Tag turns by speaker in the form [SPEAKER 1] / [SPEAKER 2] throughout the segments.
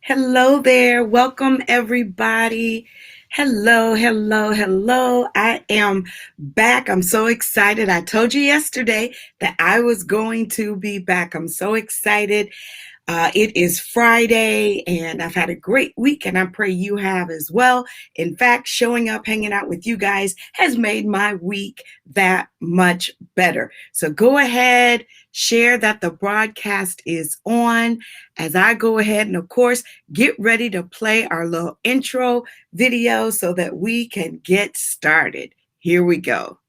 [SPEAKER 1] Hello there. Welcome, everybody. Hello, hello, hello. I am back. I'm so excited. I told you yesterday that I was going to be back. I'm so excited. It is Friday, and I've had a great week, and I pray you have as well. In fact, showing up, hanging out with you guys has made my week that much better. So go ahead, share that the broadcast is on as I go ahead and, of course, get ready to play our little intro video so that we can get started. Here we go.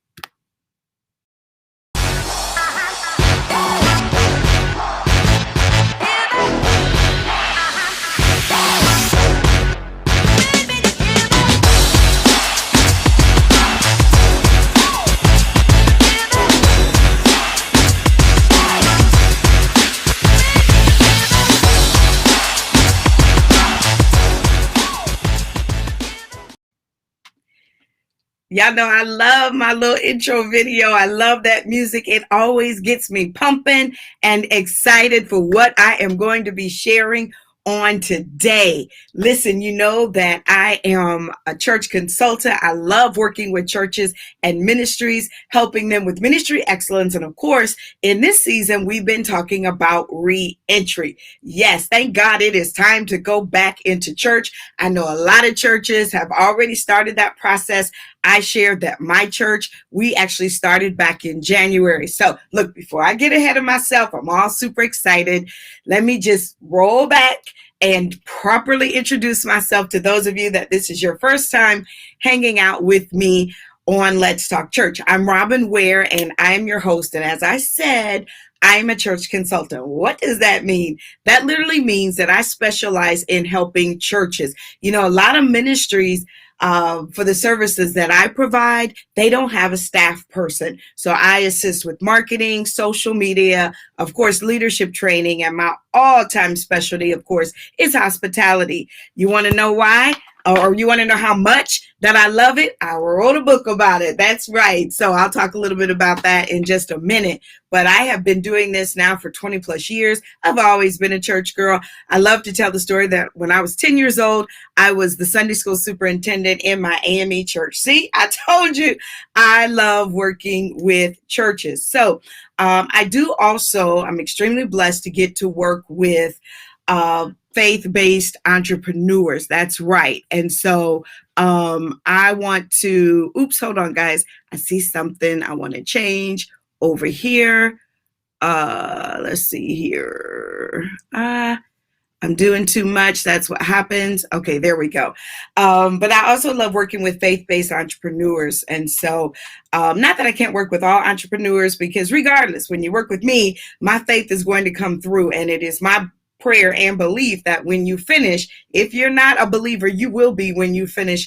[SPEAKER 1] Y'all know I love my little intro video. I love that music. It always gets me pumping and excited for what I am going to be sharing on today. Listen, you know that I am a church consultant. I love working with churches and ministries, helping them with ministry excellence. And of course, in this season, we've been talking about re-entry. Yes, thank God it is time to go back into church. I know a lot of churches have already started that process. I shared that my church, we actually started back in January. So look, before I get ahead of myself, I'm all super excited. Let me just roll back and properly introduce myself to those of you that this is your first time hanging out with me on Let's Talk Church. I'm Robin Ware, and I'm your host. And as I said, I'm a church consultant. What does that mean? That literally means that I specialize in helping churches. You know, a lot of ministries for the services that I provide, they don't have a staff person. So I assist with marketing, social media, of course, leadership training, and my all-time specialty, of course, is hospitality. You want to know why? Or you want to know how much that I love it? I wrote a book about it. That's right. So I'll talk a little bit about that in just a minute. But I have been doing this now for 20 plus years. I've always been a church girl. I love to tell the story that when I was 10 years old, I was the Sunday school superintendent in my AME church. See, I told you I love working with churches. So I do also, I'm extremely blessed to get to work with faith-based entrepreneurs. That's right. And so I want to, hold on, guys. I see something I want to change over here. Let's see here. I'm doing too much. That's what happens. Okay, there we go. But I also love working with faith-based entrepreneurs. And so not that I can't work with all entrepreneurs, because regardless, when you work with me, my faith is going to come through. And it is my prayer and belief that when you finish, if you're not a believer, you will be when you finish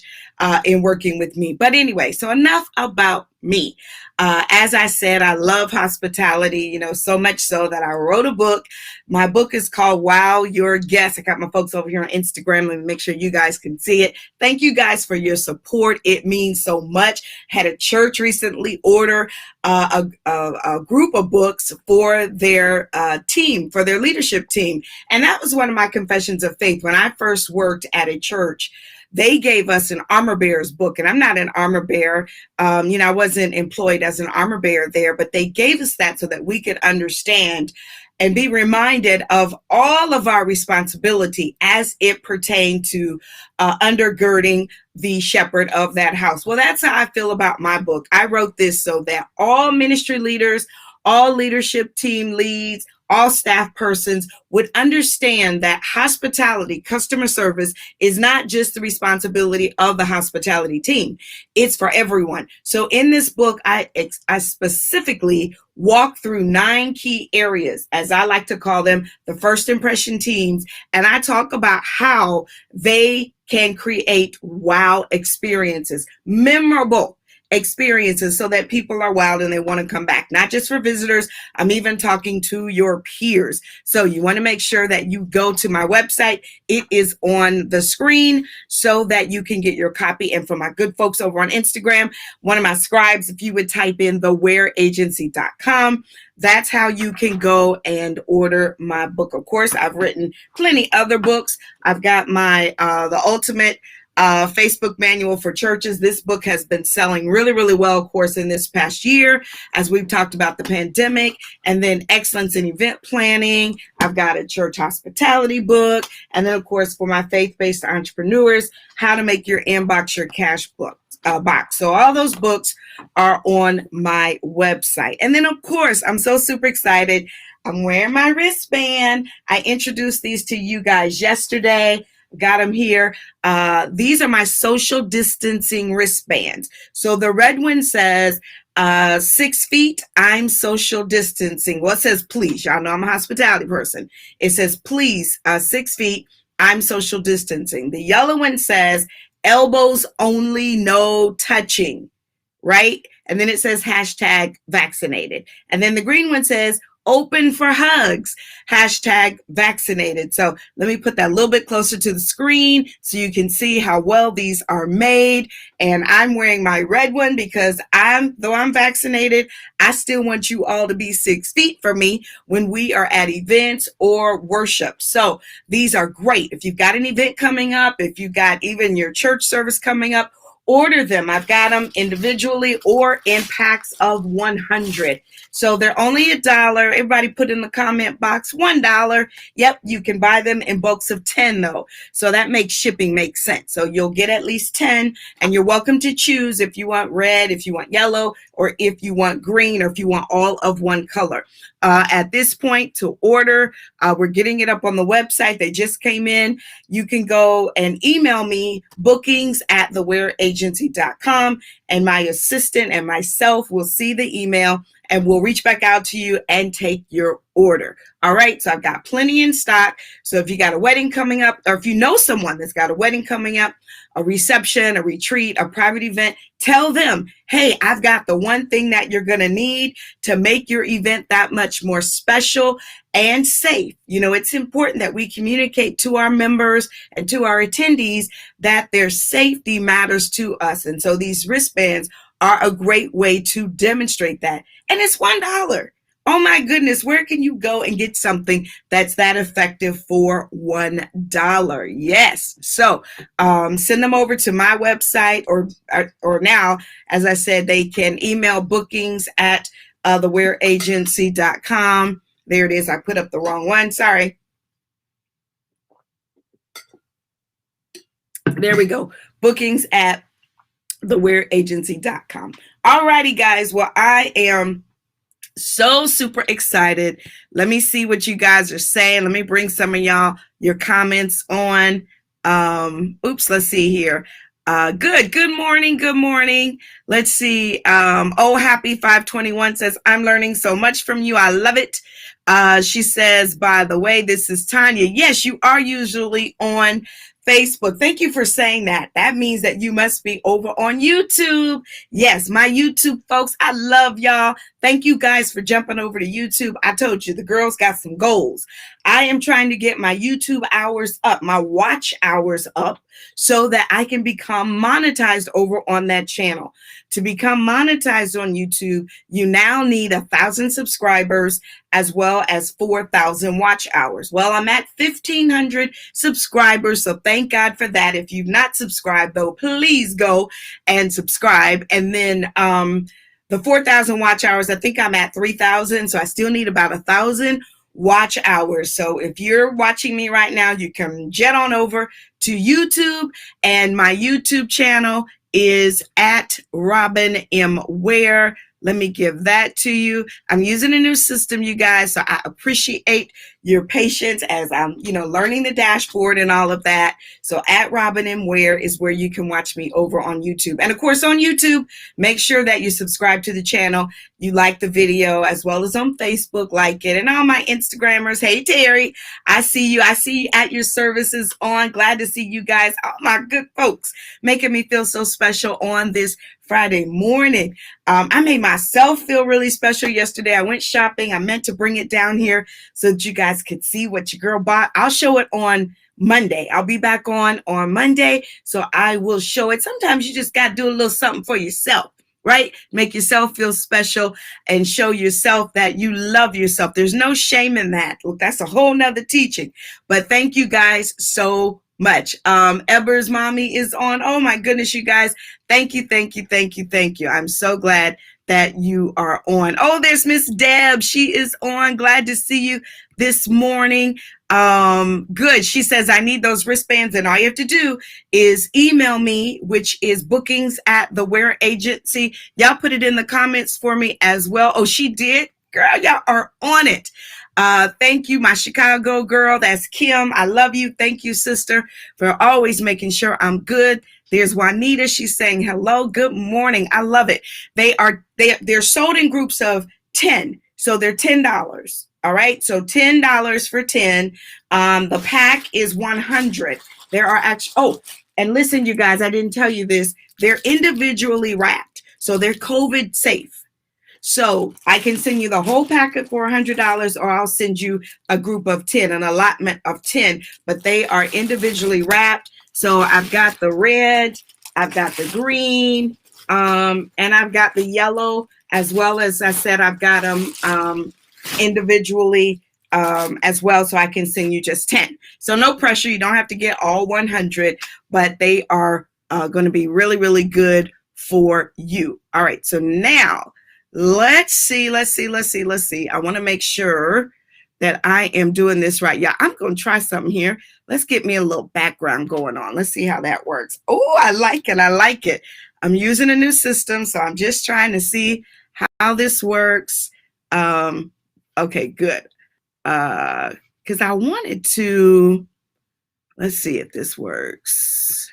[SPEAKER 1] in working with me. But anyway, so enough about me. As I said, I love hospitality, you know, so much so that I wrote a book. My book is called Wow Your Guest. I got my folks over here on Instagram. Let me make sure you guys can see it. Thank you guys for your support. It means so much. Had a church recently order a group of books for their team, for their leadership team. And that was one of my confessions of faith. When I first worked at a church, they gave us an armor bearer's book, and I'm not an armor bearer. I wasn't employed as an armor bearer there, but they gave us that so that we could understand and be reminded of all of our responsibility as it pertained to undergirding the shepherd of that house. Well, that's how I feel about my book. I wrote this so that all ministry leaders, all leadership team leads, all staff persons would understand that hospitality, customer service, is not just the responsibility of the hospitality team. It's for everyone. So in this book, I specifically walk through 9 key areas, as I like to call them, the first impression teams. And I talk about how they can create wow experiences, memorable experiences so that people are wild and they want to come back. Not just for visitors, I'm even talking to your peers. So you want to make sure that you go to my website. It is on the screen so that you can get your copy. And for my good folks over on Instagram, one of my scribes, if you would type in thewareagency.com, that's how you can go and order my book. Of course, I've written plenty other books. I've got my The Ultimate Facebook Manual for Churches. This book has been selling really, really well, of course, in this past year, as we've talked about the pandemic, and then Excellence in Event Planning. I've got a church hospitality book. And then, of course, for my faith-based entrepreneurs, How to Make Your Inbox Your Cash book. Box. So all those books are on my website. And then, of course, I'm so super excited. I'm wearing my wristband. I introduced these to you guys yesterday. Got them here. These are my social distancing wristbands. So the red one says 6 feet, I'm social distancing. Well, it says please. Y'all know I'm a hospitality person. It says please, 6 feet, I'm social distancing. The yellow one says elbows only, no touching, right? And then it says hashtag vaccinated. And then the green one says open for hugs, hashtag vaccinated. So let me put that a little bit closer to the screen so you can see how well these are made. And I'm wearing my red one because though I'm vaccinated, I still want you all to be 6 feet from me when we are at events or worship. So these are great. If you've got an event coming up, if you've got even your church service coming up, order them. I've got them individually or in packs of 100. So they're only $1. Everybody put in the comment box $1. Yep, you can buy them in bulks of 10 though. So that makes shipping make sense. So you'll get at least 10, and you're welcome to choose if you want red, if you want yellow, or if you want green, or if you want all of one color. At this point to order, we're getting it up on the website. They just came in. You can go and email me bookings@thewareagency.com, and my assistant and myself will see the email and we'll reach back out to you and take your order. All right. So I've got plenty in stock. So if you got a wedding coming up, or if you know someone that's got a wedding coming up, a reception, a retreat, a private event, tell them, hey, I've got the one thing that you're going to need to make your event that much more special and safe. You know, it's important that we communicate to our members and to our attendees that their safety matters to us. And so these wristbands are a great way to demonstrate that. And it's $1. Oh my goodness, where can you go and get something that's that effective for $1? Yes. So send them over to my website, or now, as I said, they can email bookings@thewareagency.com. There it is. I put up the wrong one. Sorry. There we go. Bookings@thewareagency.com. All righty, guys. Well, I am so super excited. Let me see what you guys are saying. Let me bring some of your comments on. Let's see here. Good morning. Let's see. Happy 521 says, I'm learning so much from you. I love it. She says, by the way, this is Tanya. Yes, you are usually on Facebook. Thank you for saying that. That means that you must be over on YouTube. Yes, my YouTube folks, I love y'all. Thank you guys for jumping over to YouTube. I told you, the girls got some goals. I am trying to get my YouTube hours up, my watch hours up, so that I can become monetized over on that channel. To become monetized on YouTube, you now need 1,000 subscribers as well as 4,000 watch hours. Well, I'm at 1,500 subscribers, so thank God for that. If you've not subscribed, though, please go and subscribe. And then the 4,000 watch hours, I think I'm at 3,000, so I still need about 1,000 watch hours. So if you're watching me right now, you can jet on over to YouTube, and my YouTube channel is at Robin M. Ware. Let me give that to you. I'm using a new system, you guys, so I appreciate your patience as I'm, learning the dashboard and all of that. So at Robin M. Ware is where you can watch me over on YouTube. And of course, on YouTube, make sure that you subscribe to the channel. You like the video, as well as on Facebook, like it. And all my Instagrammers, hey, Terry, I see you. I see you at your services on. Glad to see you guys, all my good folks, making me feel so special on this Friday morning. I made myself feel really special yesterday. I went shopping. I meant to bring it down here so that you guys could see what your girl bought. I'll show it on Monday. I'll be back on Monday, so I will show it. Sometimes you just got to do a little something for yourself, right? Make yourself feel special and show yourself that you love yourself. There's no shame in that. Look, that's a whole nother teaching. But thank you guys so much. Eber's mommy is on. Oh my goodness, you guys. Thank you, thank you, thank you, thank you. I'm so glad that you are on. Oh, there's Miss Deb. She is on. Glad to see you this morning. Good. She says, I need those wristbands, and all you have to do is email me, which is bookings@the Ware Agency. Y'all put it in the comments for me as well. Oh, she did. Girl, y'all are on it. Thank you, my Chicago girl. That's Kim. I love you. Thank you, sister, for always making sure I'm good. There's Juanita. She's saying hello. Good morning. I love it. They're sold in groups of 10. So they're $10. All right. So $10 for 10. The pack is 100. There are actually, and listen, you guys, I didn't tell you this. They're individually wrapped. So they're COVID safe. So I can send you the whole packet for $100, or I'll send you a group of 10, an allotment of 10, but they are individually wrapped. So I've got the red, I've got the green, and I've got the yellow, as well as I said, I've got them individually as well. So I can send you just 10. So no pressure. You don't have to get all 100, but they are going to be really, really good for you. All right. So now, let's see. I want to make sure that I am doing this right. Yeah, I'm going to try something here. Let's get me a little background going on. Let's see how that works. Oh, I like it. I'm using a new system, so I'm just trying to see how this works. Okay, good. Because I wanted to, let's see if this works.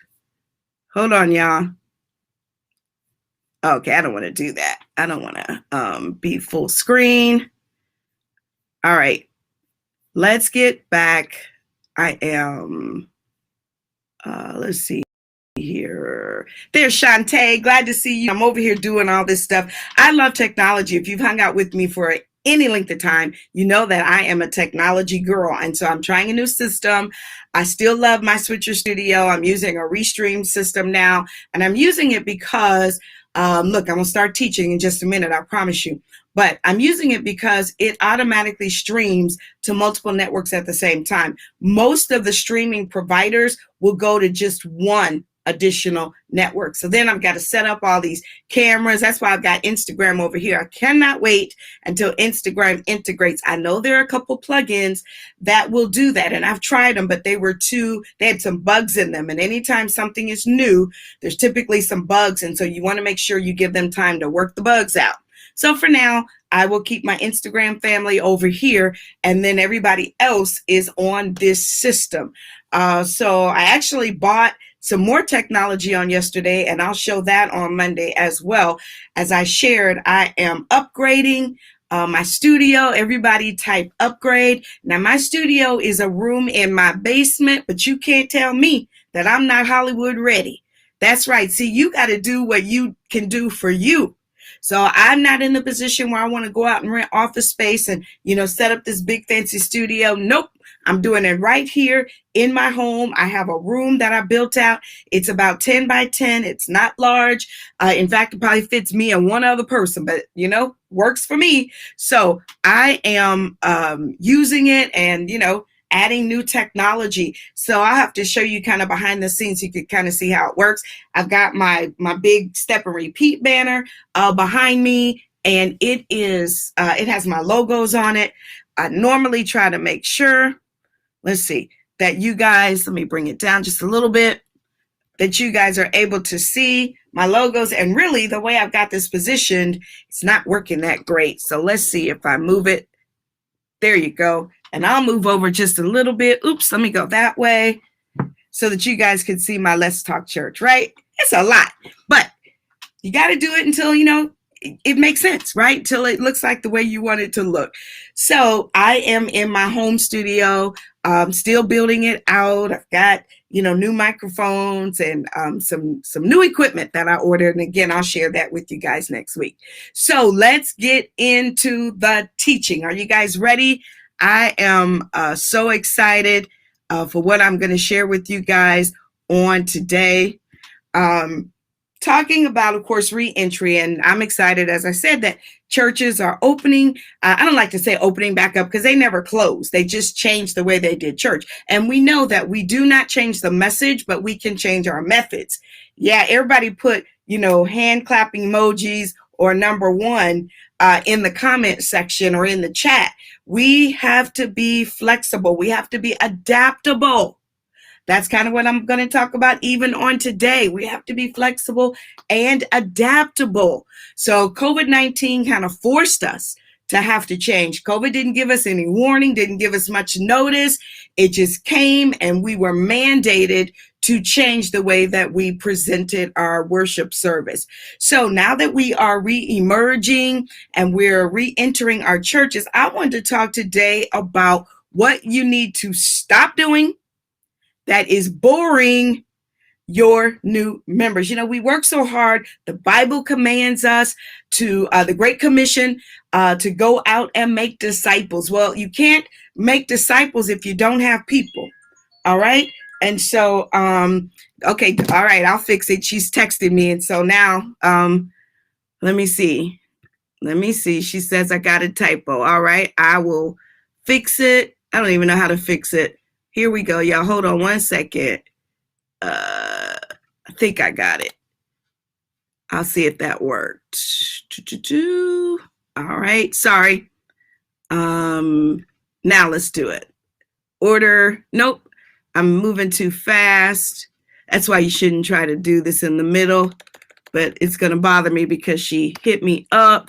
[SPEAKER 1] Hold on, y'all. Okay, I don't want to do that. I don't want to be full screen. All right, let's get back. I am, let's see here. There's Shantae. Glad to see you. I'm over here doing all this stuff. I love technology. If you've hung out with me for any length of time, you know that I am a technology girl. And so I'm trying a new system. I still love my Switcher Studio. I'm using a Restream system now. And I'm using it because look, I'm going to start teaching in just a minute, I promise you. But I'm using it because it automatically streams to multiple networks at the same time. Most of the streaming providers will go to just one additional network. So then I've got to set up all these cameras. That's why I've got Instagram over here. I cannot wait until Instagram integrates. I know there are a couple plugins that will do that, and I've tried them, but they had some bugs in them. And anytime something is new, there's typically some bugs. And so you want to make sure you give them time to work the bugs out. So for now, I will keep my Instagram family over here, and then everybody else is on this system. So I actually bought some more technology on yesterday, and I'll show that on Monday as well. As I shared, I am upgrading my studio. Everybody type upgrade. Now, my studio is a room in my basement, but you can't tell me that I'm not Hollywood ready. That's right. See, you got to do what you can do for you. So I'm not in the position where I want to go out and rent office space and, set up this big fancy studio. Nope. I'm doing it right here in my home. I have a room that I built out. It's about 10 by 10. It's not large. In fact, it probably fits me and one other person, but works for me. So I am using it and, adding new technology. So I have to show you kind of behind the scenes so you can kind of see how it works. I've got my big step and repeat banner behind me, and it has my logos on it. I normally try to make sure, let's see, that you guys, let me bring it down just a little bit, that you guys are able to see my logos. And really, the way I've got this positioned, it's not working that great. So let's see if I move it. There you go. And I'll move over just a little bit. Oops, let me go that way so that you guys can see my Let's Talk Church, right? It's a lot, but you got to do it until, it makes sense, right? Till it looks like the way you want it to look. So I am in my home studio, still building it out. I've got, new microphones and some new equipment that I ordered. And again, I'll share that with you guys next week. So let's get into the teaching. Are you guys ready? I am so excited for what I'm going to share with you guys on today. Talking about, of course, reentry. And I'm excited, as I said, that churches are opening. I don't like to say opening back up because they never closed. They just changed the way they did church. And we know that we do not change the message, but we can change our methods. Yeah, everybody put, hand clapping emojis or number one in the comment section or in the chat. We have to be flexible. We have to be adaptable. That's kind of what I'm going to talk about even on today. We have to be flexible and adaptable. So COVID-19 kind of forced us to have to change. COVID didn't give us any warning, didn't give us much notice. It just came and we were mandated to change the way that we presented our worship service. So now that we are re-emerging and we're re-entering our churches, I want to talk today about what you need to stop doing that is boring your new members. We work so hard. The Bible commands us to, the Great Commission, to go out and make disciples. Well, you can't make disciples if you don't have people. All right. And so, okay. All right. I'll fix it. She's texting me. And so now, let me see. She says I got a typo. All right. I will fix it. I don't even know how to fix it. Here we go, y'all. Hold on one second. I think I got it. I'll see if that worked. All right. Sorry. Now let's do it. Order. Nope. I'm moving too fast. That's why you shouldn't try to do this in the middle. But it's going to bother me because she hit me up.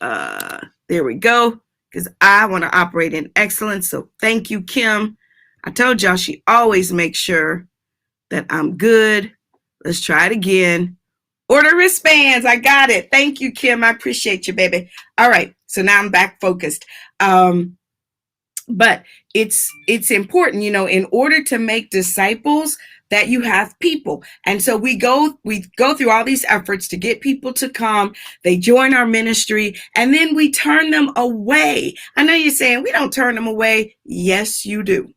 [SPEAKER 1] There we go. Because I want to operate in excellence. So thank you, Kim. I told y'all she always makes sure that I'm good. Let's try it again. Order wristbands. I got it. Thank you, Kim. I appreciate you, baby. All right. So now I'm back focused. But it's important, in order to make disciples, that you have people. And so we go through all these efforts to get people to come. They join our ministry and then we turn them away. I know you're saying we don't turn them away. Yes, you do.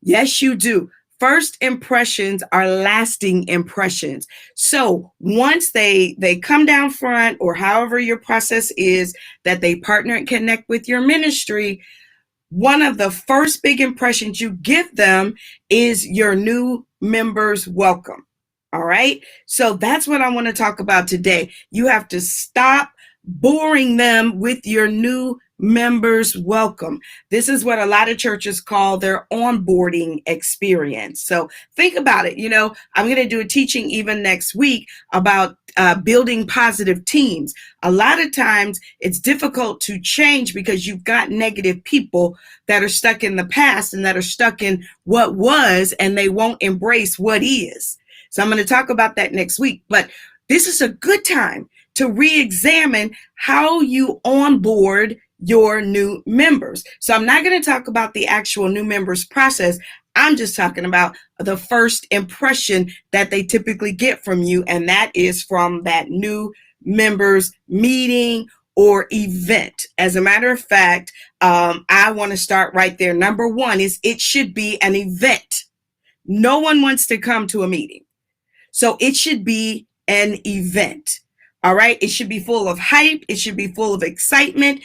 [SPEAKER 1] Yes, you do. First impressions are lasting impressions. So once they come down front, or however your process is that they partner and connect with your ministry, one of the first big impressions you give them is your new members welcome. All right. So that's what I want to talk about today. You have to stop boring them with your new members welcome. This is what a lot of churches call their onboarding experience. So think about it. I'm going to do a teaching even next week about building positive teams. A lot of times it's difficult to change because you've got negative people that are stuck in the past and that are stuck in what was, and they won't embrace what is. So I'm going to talk about that next week. But this is a good time to re-examine how you onboard your new members. So I'm not going to talk about the actual new members process. I'm just talking about the first impression that they typically get from you, and that is from that new members meeting or event. As a matter of fact, I want to start right there. Number one is it should be an event. No one wants to come to a meeting. So it should be an event. All right. It should be full of hype. It should be full of excitement.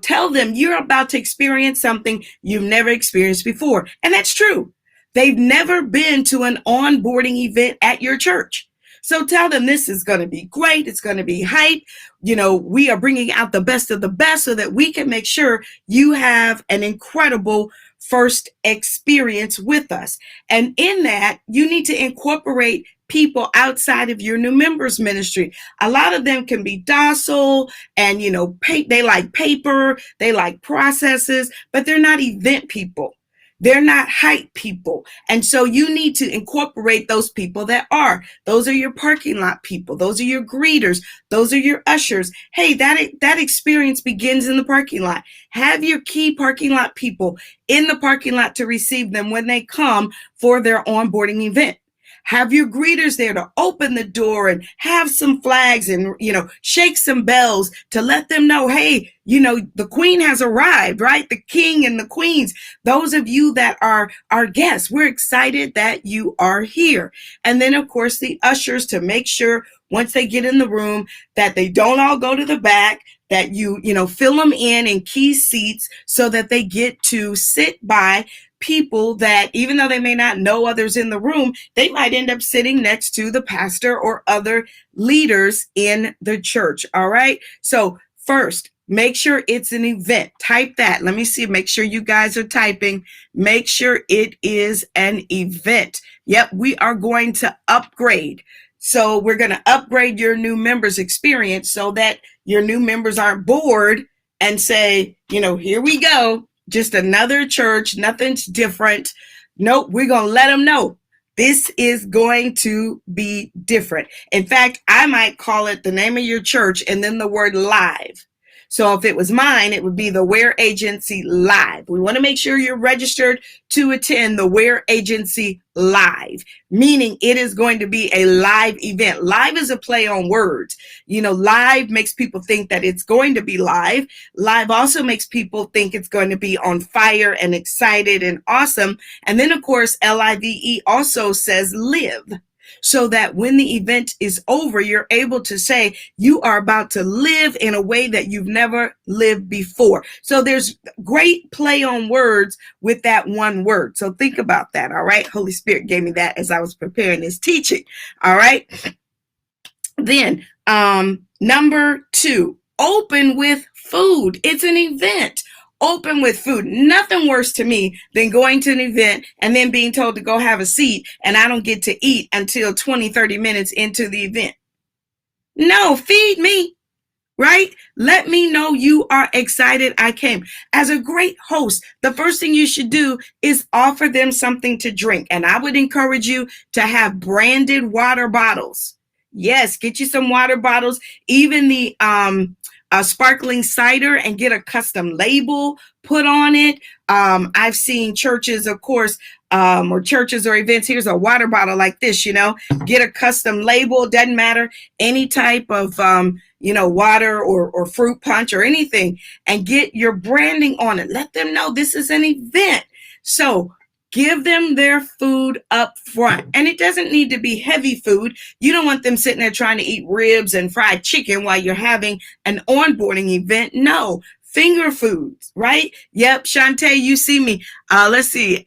[SPEAKER 1] Tell them you're about to experience something you've never experienced before. And that's true. They've never been to an onboarding event at your church. So tell them this is going to be great. It's going to be hype. We are bringing out the best of the best so that we can make sure you have an incredible first experience with us. And in that, you need to incorporate people outside of your new members ministry. A lot of them can be docile and, they like paper, they like processes, but they're not event people. They're not hype people. And so you need to incorporate those people that are. Those are your parking lot people. Those are your greeters. Those are your ushers. Hey, that experience begins in the parking lot. Have your key parking lot people in the parking lot to receive them when they come for their onboarding event. Have your greeters there to open the door and have some flags and, shake some bells to let them know, hey, the queen has arrived, right? The king and the queens. Those of you that are our guests, we're excited that you are here. And then, of course, the ushers to make sure once they get in the room that they don't all go to the back, that you fill them in key seats so that they get to sit by people that, even though they may not know others in the room, they might end up sitting next to the pastor or other leaders in the church. All right. So first, make sure it's an event. Type that. Let me see. Make sure you guys are typing. Make sure it is an event. Yep. We are going to upgrade. So we're going to upgrade your new members experience so that your new members aren't bored and say, here we go. Just another church, nothing's different. Nope, we're going to let them know this is going to be different. In fact, I might call it the name of your church and then the word live. So if it was mine, it would be the Ware Agency Live. We want to make sure you're registered to attend the Ware Agency Live, meaning it is going to be a live event. Live is a play on words. Live makes people think that it's going to be live. Live also makes people think it's going to be on fire and excited and awesome. And then, of course, LIVE also says live. So that when the event is over, you're able to say you are about to live in a way that you've never lived before. So there's great play on words with that one word. So think about that. All right. Holy Spirit gave me that as I was preparing this teaching. All right. Then number 2, open with food. It's an event. Open with food. Nothing worse to me than going to an event and then being told to go have a seat and I don't get to eat until 20, 30 minutes into the event. No, feed me, right? Let me know you are excited I came. As a great host, the first thing you should do is offer them something to drink. And I would encourage you to have branded water bottles. Yes, get you some water bottles, even the sparkling cider, and get a custom label put on it. I've seen churches, of course, or churches or events. Here's a water bottle like this, get a custom label. Doesn't matter, any type of, water or fruit punch or anything, and get your branding on it. Let them know this is an event. So give them their food up front. And it doesn't need to be heavy food. You don't want them sitting there trying to eat ribs and fried chicken while you're having an onboarding event. No, finger foods, right? Yep, Shantae, you see me. Let's see.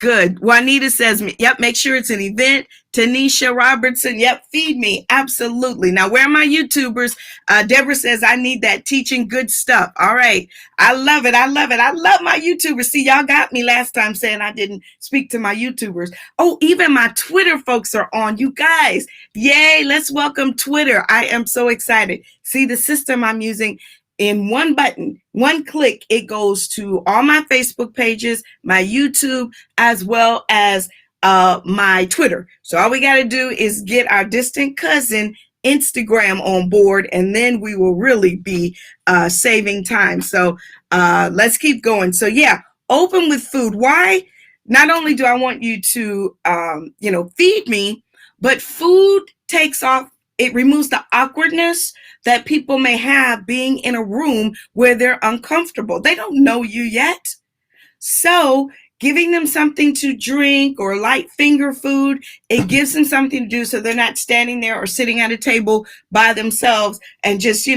[SPEAKER 1] Good. Juanita says, yep, make sure it's an event. Tanisha Robertson, yep, feed me. Absolutely. Now, where are my YouTubers? Deborah says, I need that teaching good stuff. All right. I love it. I love it. I love my YouTubers. See, y'all got me last time saying I didn't speak to my YouTubers. Oh, even my Twitter folks are on. You guys, yay. Let's welcome Twitter. I am so excited. See, the system I'm using, in one button, one click, it goes to all my Facebook pages, my YouTube, as well as my Twitter. So all we got to do is get our distant cousin Instagram on board, and then we will really be saving time. So let's keep going. So yeah, open with food. Why? Not only do I want you to, feed me, but food takes off. It removes the awkwardness that people may have being in a room where they're uncomfortable. They don't know you yet. So giving them something to drink or light finger food, it gives them something to do so they're not standing there or sitting at a table by themselves and just,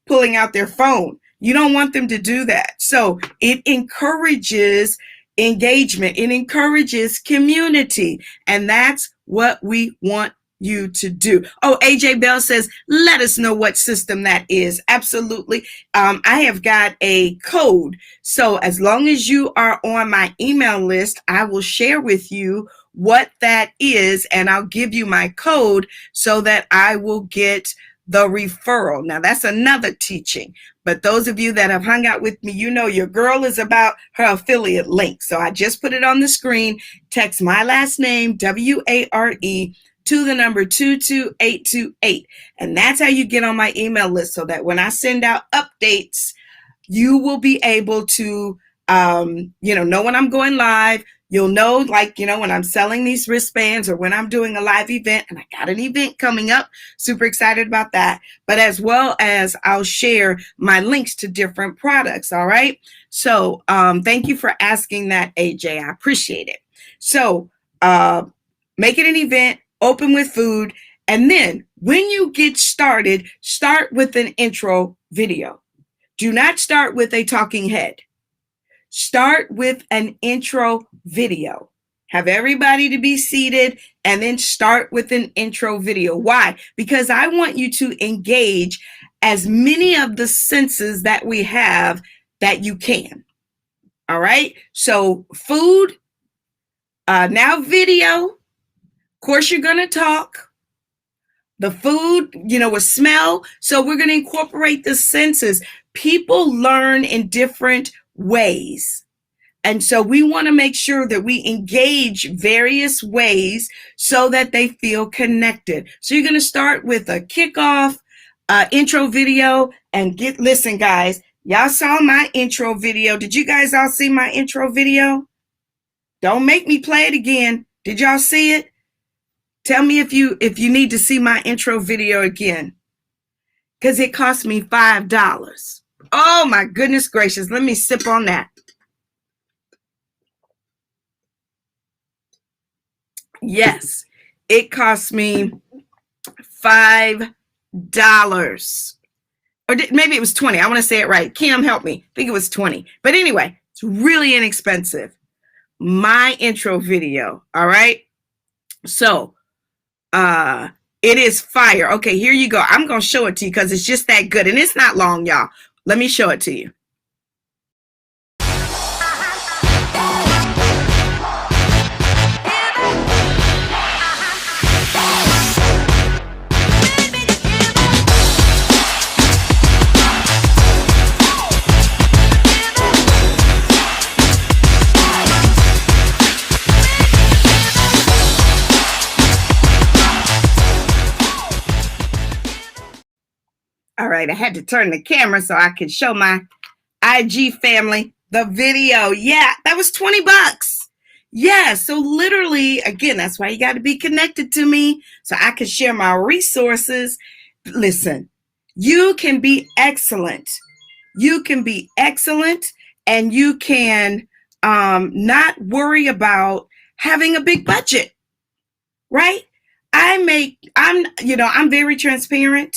[SPEAKER 1] pulling out their phone. You don't want them to do that. So it encourages engagement. It encourages community. And that's what we want you to do. Oh, AJ Bell says, let us know what system that is. Absolutely. I have got a code. So as long as you are on my email list, I will share with you what that is, and I'll give you my code so that I will get the referral. Now, that's another teaching. But those of you that have hung out with me, you know your girl is about her affiliate link. So I just put it on the screen. Text my last name, Ware, to the number 22828. And that's how you get on my email list, so that when I send out updates, you will be able to, know when I'm going live. You'll know, when I'm selling these wristbands or when I'm doing a live event, and I got an event coming up, super excited about that. But as well as I'll share my links to different products. All right. So thank you for asking that, AJ. I appreciate it. So make it an event, open with food. And then when you get started, start with an intro video. Do not start with a talking head. Start with an intro video. Have everybody to be seated and then start with an intro video. Why? Because I want you to engage as many of the senses that we have that you can. All right. So food, now video. Of course, you're going to talk. The food, with smell. So we're going to incorporate the senses. People learn in different ways. And so we want to make sure that we engage various ways so that they feel connected. So you're going to start with a kickoff, intro video, and listen, guys, y'all saw my intro video. Did you guys all see my intro video? Don't make me play it again. Did y'all see it? Tell me if you need to see my intro video again, because it cost me $5. Oh my goodness gracious. Let me sip on that. Yes, it cost me $5. Or maybe it was 20. I want to say it right. Kim, help me. I think it was 20. But anyway, it's really inexpensive. My intro video. All right. So it is fire. Okay, here you go. I'm going to show it to you because it's just that good. And it's not long, y'all. Let me show it to you. All right, I had to turn the camera so I could show my IG family the video. Yeah, that was $20. Yeah, so literally, again, that's why you got to be connected to me so I can share my resources. Listen, you can be excellent. You can be excellent, and you can not worry about having a big budget, right? I'm very transparent.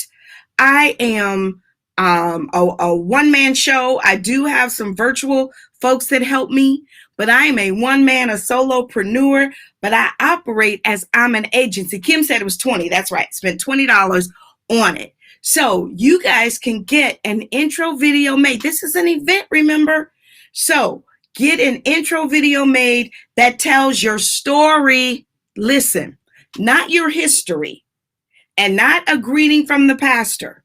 [SPEAKER 1] I am a one-man show. I do have some virtual folks that help me, but I am a one-man, a solopreneur, but I operate as I'm an agency. Kim said it was 20. That's right. Spent $20 on it. So you guys can get an intro video made. This is an event, remember? So get an intro video made that tells your story. Listen, not your history. And not a greeting from the pastor.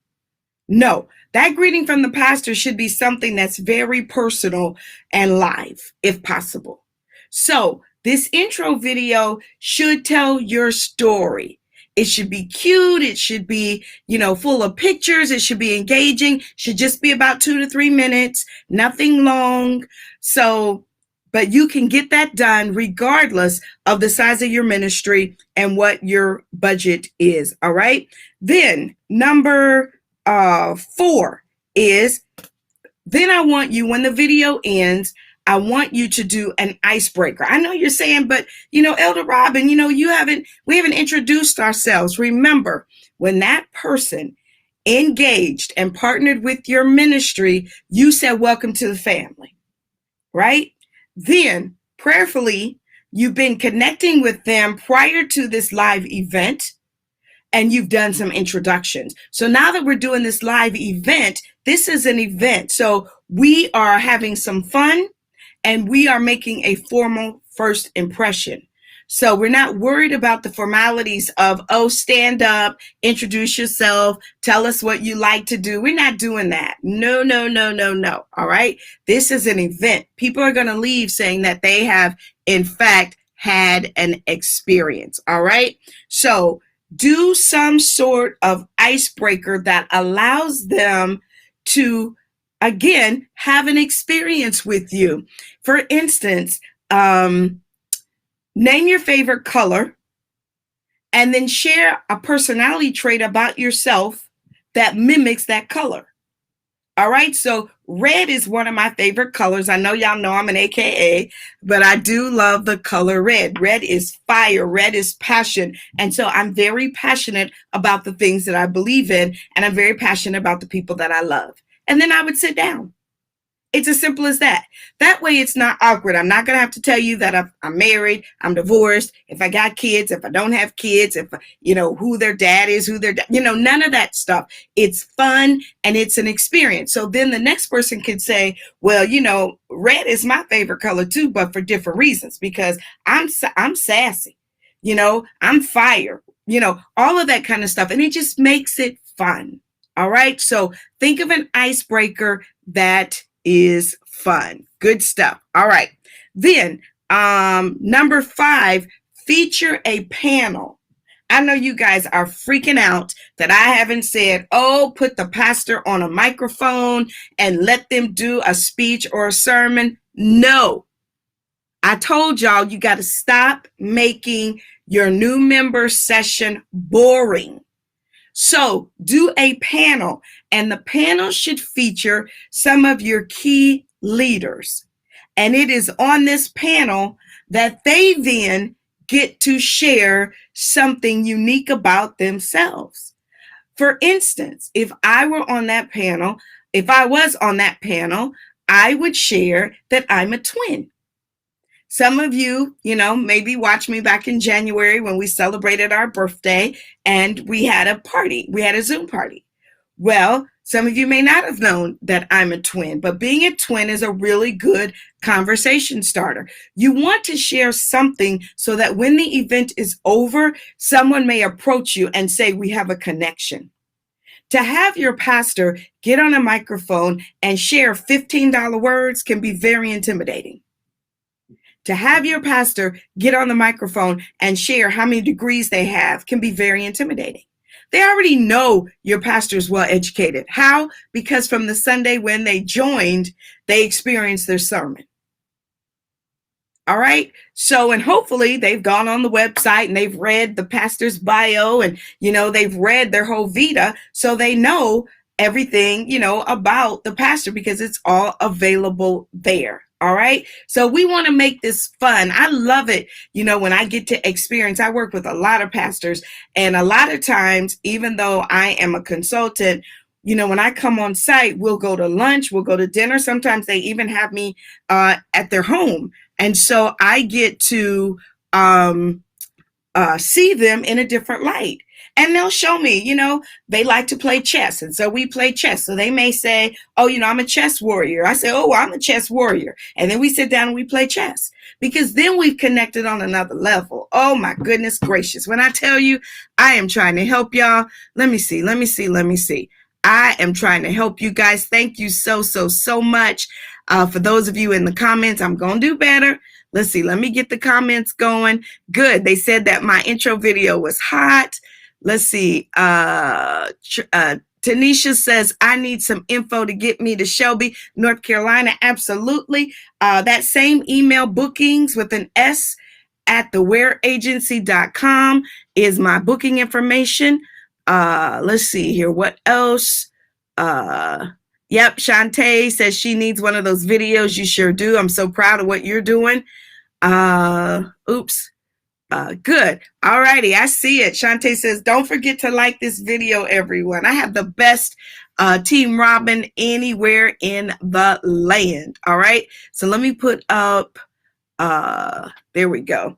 [SPEAKER 1] No, that greeting from the pastor should be something that's very personal and live, if possible. So this intro video should tell your story. It should be cute. It should be, full of pictures. It should be engaging. Should just be about 2 to 3 minutes, nothing long. So, but you can get that done regardless of the size of your ministry and what your budget is. All right. Then number 4 is, then I want you, when the video ends, I want you to do an icebreaker. I know you're saying, but Elder Robin, we haven't introduced ourselves. Remember, when that person engaged and partnered with your ministry, you said, welcome to the family, right? Then, prayerfully, you've been connecting with them prior to this live event, and you've done some introductions. So now that we're doing this live event, this is an event. So we are having some fun, and we are making a formal first impression. So we're not worried about the formalities of, oh, stand up, introduce yourself, tell us what you like to do. We're not doing that. No, no, no, no, no. All right. This is an event. People are going to leave saying that they have, in fact, had an experience. All right. So do some sort of icebreaker that allows them to, again, have an experience with you. For instance, name your favorite color and then share a personality trait about yourself that mimics that color. All right, so red is one of my favorite colors. I know y'all know I'm an AKA, but I do love the color red. Red is fire, red is passion. And so I'm very passionate about the things that I believe in, and I'm very passionate about the people that I love. And then I would sit down. It's as simple as that. That way it's not awkward. I'm not going to have to tell you that I'm married, I'm divorced, if I got kids, if I don't have kids, if, who their dad is, none of that stuff. It's fun and it's an experience. So then the next person could say, well, red is my favorite color too, but for different reasons, because I'm sassy, I'm fire, all of that kind of stuff. And it just makes it fun. All right. So think of an icebreaker that is fun. Good stuff. All right. Then number 5, feature a panel. I know you guys are freaking out that I haven't said, oh, put the pastor on a microphone and let them do a speech or a sermon. No. I told y'all you got to stop making your new member session boring. So do a panel, and the panel should feature some of your key leaders. And it is on this panel that they then get to share something unique about themselves. For instance, if I was on that panel, I would share that I'm a twin. Some of you, maybe watch me back in January when we celebrated our birthday and we had a party. We had a Zoom party. Well, some of you may not have known that I'm a twin, but being a twin is a really good conversation starter. You want to share something so that when the event is over, someone may approach you and say, we have a connection. To have your pastor get on a microphone and share $15 words can be very intimidating. To have your pastor get on the microphone and share how many degrees they have can be very intimidating. They already know your pastor is well educated. How? Because from the Sunday when they joined, they experienced their sermon. All right. So, and hopefully they've gone on the website and they've read the pastor's bio and, they've read their whole vita. So they know everything, about the pastor because it's all available there. All right. So we want to make this fun. I love it. When I get to experience, I work with a lot of pastors, and a lot of times, even though I am a consultant, when I come on site, we'll go to lunch, we'll go to dinner. Sometimes they even have me at their home. And so I get to see them in a different light. And they'll show me, they like to play chess. And so we play chess. So they may say, oh, I'm a chess warrior. I say, oh, I'm a chess warrior. And then we sit down and we play chess because then we've connected on another level. Oh, my goodness gracious. When I tell you I am trying to help y'all, let me see. I am trying to help you guys. Thank you so much. For those of you in the comments, I'm going to do better. Let's see. Let me get the comments going. Good. They said that my intro video was hot. Let's see. Tanisha says, I need some info to get me to Shelby, North Carolina. Absolutely. That same email, bookings with an S at thewareagency.com is my booking information. Let's see here. What else? Yep. Shantae says she needs one of those videos. You sure do. I'm so proud of what you're doing. Oops. Good. All righty. I see it. Shantae says, don't forget to like this video, everyone. I have the best Team Robin anywhere in the land. All right. So let me put up, there we go.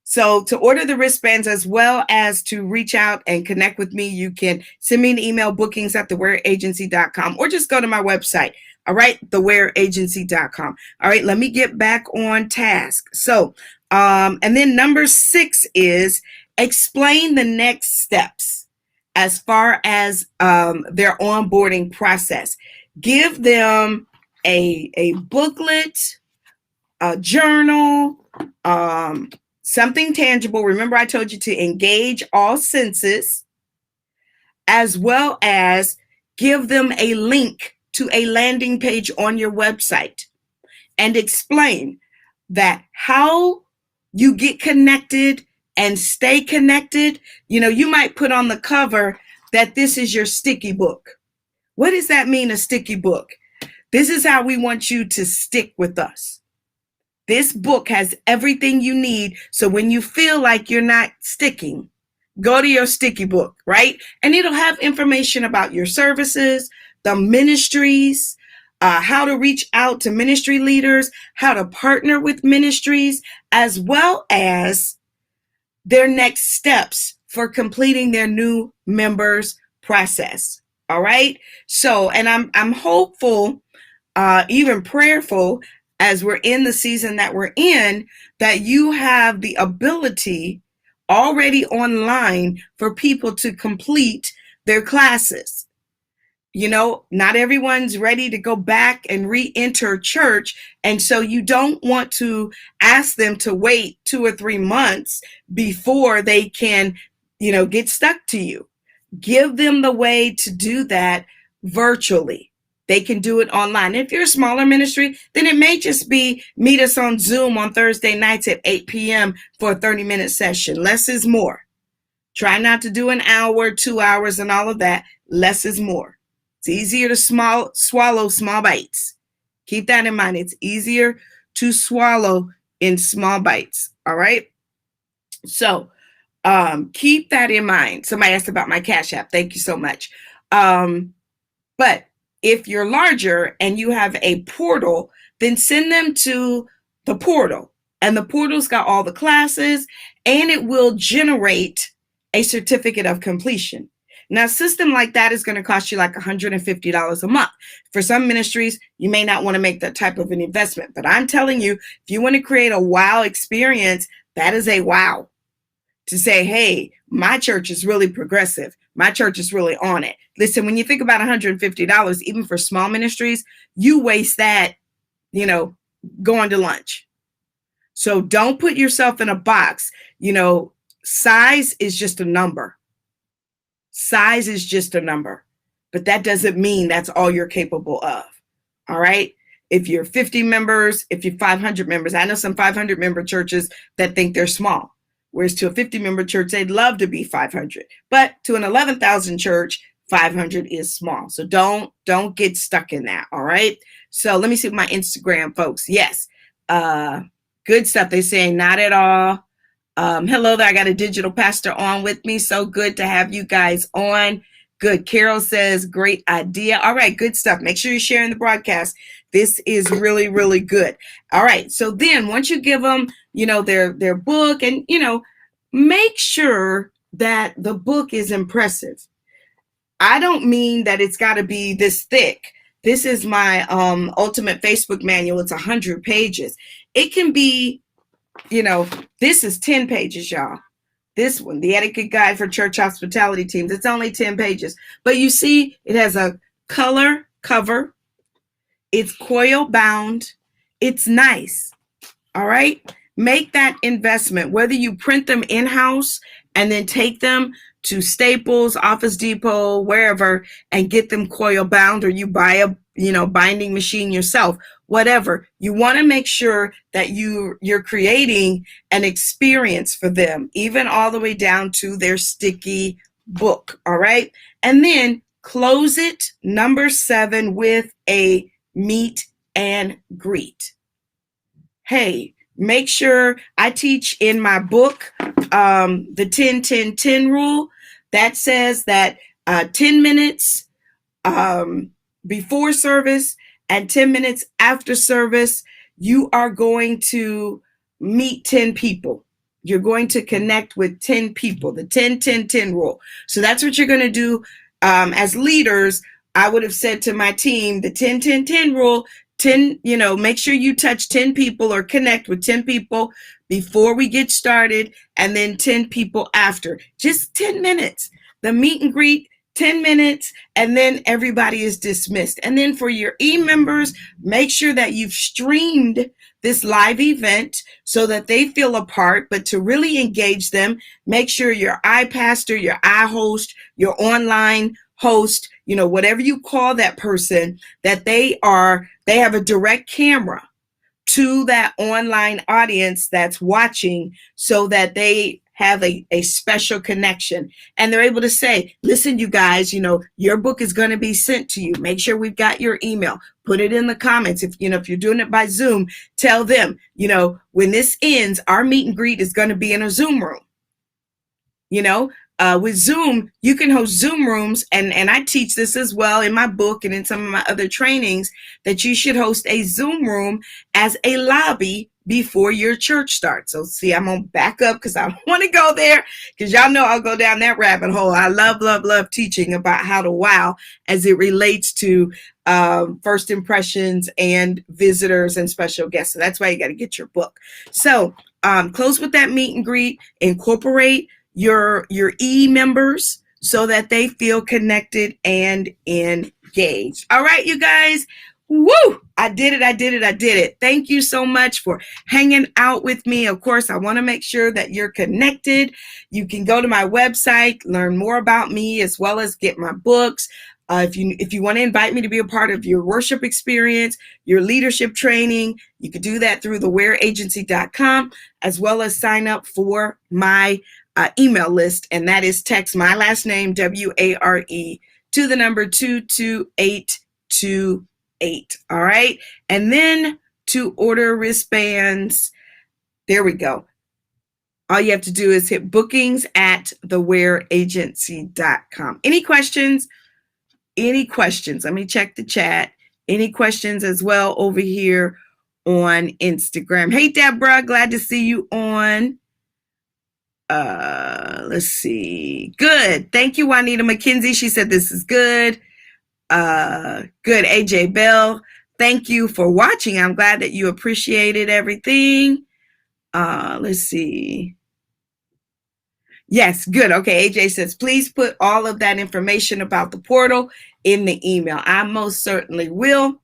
[SPEAKER 1] So to order the wristbands as well as to reach out and connect with me, you can send me an email, bookings at thewareagency.com, or just go to my website. All right, thewareagency.com. All right, let me get back on task. So And then number 6 is explain the next steps as far as their onboarding process. Give them a booklet, a journal, something tangible. Remember, I told you to engage all senses, as well as give them a link to a landing page on your website and explain that how you get connected and stay connected. You might put on the cover that this is your sticky book. What does that mean, a sticky book? This is how we want you to stick with us. This book has everything you need. So when you feel like you're not sticking, go to your sticky book, right? And it'll have information about your services, the ministries, how to reach out to ministry leaders, how to partner with ministries, as well as their next steps for completing their new members process. All right. So, and I'm hopeful, even prayerful, as we're in the season that we're in, that you have the ability already online for people to complete their classes. Not everyone's ready to go back and re-enter church. And so you don't want to ask them to wait 2 or 3 months before they can, get stuck to you. Give them the way to do that virtually. They can do it online. If you're a smaller ministry, then it may just be meet us on Zoom on Thursday nights at 8 p.m. for a 30-minute session. Less is more. Try not to do an hour, 2 hours, and all of that. Less is more. It's easier to swallow small bites. Keep that in mind. It's easier to swallow in small bites. All right. So keep that in mind. Somebody asked about my Cash App. Thank you so much. But if you're larger and you have a portal, then send them to the portal. And the portal's got all the classes, and it will generate a certificate of completion. Now, a system like that is going to cost you like $150 a month. For some ministries, you may not want to make that type of an investment. But I'm telling you, if you want to create a wow experience, that is a wow. To say, hey, my church is really progressive. My church is really on it. Listen, when you think about $150, even for small ministries, you waste that, going to lunch. So don't put yourself in a box. Size is just a number. Size is just a number, but that doesn't mean that's all you're capable of. All right. If you're 50 members, if you're 500 members, I know some 500 member churches that think they're small, whereas to a 50 member church, they'd love to be 500, but to an 11,000 church, 500 is small. So don't get stuck in that. All right. So let me see my Instagram folks. Yes. Good stuff. They're saying not at all. Hello there. I got a digital pastor on with me. So good to have you guys on. Good. Carol says, great idea. All right. Good stuff. Make sure you're sharing the broadcast. This is really, really good. All right. So then once you give them, their book and, make sure that the book is impressive. I don't mean that it's got to be this thick. This is my ultimate Facebook manual. It's 100 pages. It can be, this is 10 pages, y'all. This one, the etiquette guide for church hospitality teams. It's only 10 pages. But you see, it has a color cover. It's coil bound. It's nice. All right. Make that investment, whether you print them in-house and then take them to Staples, Office Depot, wherever, and get them coil bound, or you buy a binding machine yourself, whatever. You want to make sure that you're creating an experience for them, even all the way down to their sticky book. All right. And then close it, number 7, with a meet and greet. Hey, make sure I teach in my book, the 10-10-10 rule that says that 10 minutes before service and 10 minutes after service, you are going to meet 10 people. You're going to connect with 10 people, the 10-10-10 rule. So that's what you're going to do as leaders. I would have said to my team, the 10-10-10 rule, 10, make sure you touch 10 people or connect with 10 people before we get started, and then 10 people after. Just 10 minutes. The meet and greet, 10 minutes, and then everybody is dismissed. And then for your e-members, make sure that you've streamed this live event so that they feel a part. But to really engage them, make sure your iPastor, your iHost, your online host, whatever you call that person, that they have a direct camera to that online audience that's watching, so that they have a special connection, and they're able to say, listen, you guys, your book is going to be sent to you. Make sure we've got your email. Put it in the comments. If you're doing it by Zoom, tell them, when this ends, our meet and greet is going to be in a Zoom room. With Zoom, you can host Zoom rooms, and I teach this as well in my book and in some of my other trainings, that you should host a Zoom room as a lobby before your church starts. So see, I'm going to back up because I want to go there, because y'all know I'll go down that rabbit hole. I love, love, love teaching about how to wow as it relates to first impressions and visitors and special guests. So that's why you got to get your book. So close with that meet and greet, incorporate your e-members so that they feel connected and engaged. All right, you guys. Woo! I did it. Thank you so much for hanging out with me. Of course, I want to make sure that you're connected. You can go to my website, learn more about me, as well as get my books. If you want to invite me to be a part of your worship experience, your leadership training, you could do that through the wareagency.com, as well as sign up for my email list, and that is text my last name, WARE, to the number 22828. All right. And then to order wristbands, there we go. All you have to do is hit bookings at thewareagency.com. Any questions? Let me check the chat. Any questions as well over here on Instagram? Hey, Deborah, glad to see you on. Let's see. Good. Thank you, Juanita McKenzie. She said this is good. Good. AJ Bell, thank you for watching. I'm glad that you appreciated everything. Let's see. Yes, good. Okay, AJ says, please put all of that information about the portal in the email. I most certainly will.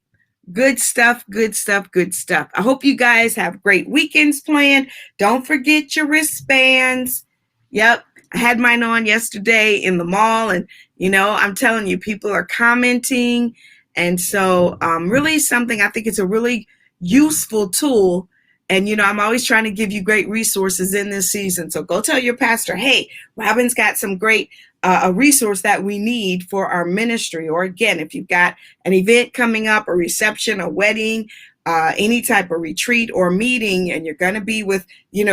[SPEAKER 1] Good stuff. I hope you guys have great weekends planned. Don't forget your wristbands. Yep. I had mine on yesterday in the mall, and, I'm telling you, people are commenting. And so really something, I think it's a really useful tool. And, I'm always trying to give you great resources in this season. So go tell your pastor, hey, Robin's got some great a resource that we need for our ministry. Or again, if you've got an event coming up, a reception, a wedding, any type of retreat or meeting, and you're going to be with,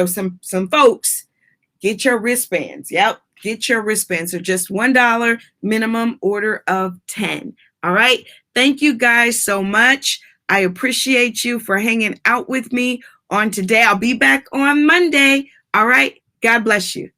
[SPEAKER 1] some folks, get your wristbands. Yep. Get your wristbands. So just $1 minimum order of 10. All right. Thank you guys so much. I appreciate you for hanging out with me on today. I'll be back on Monday. All right. God bless you.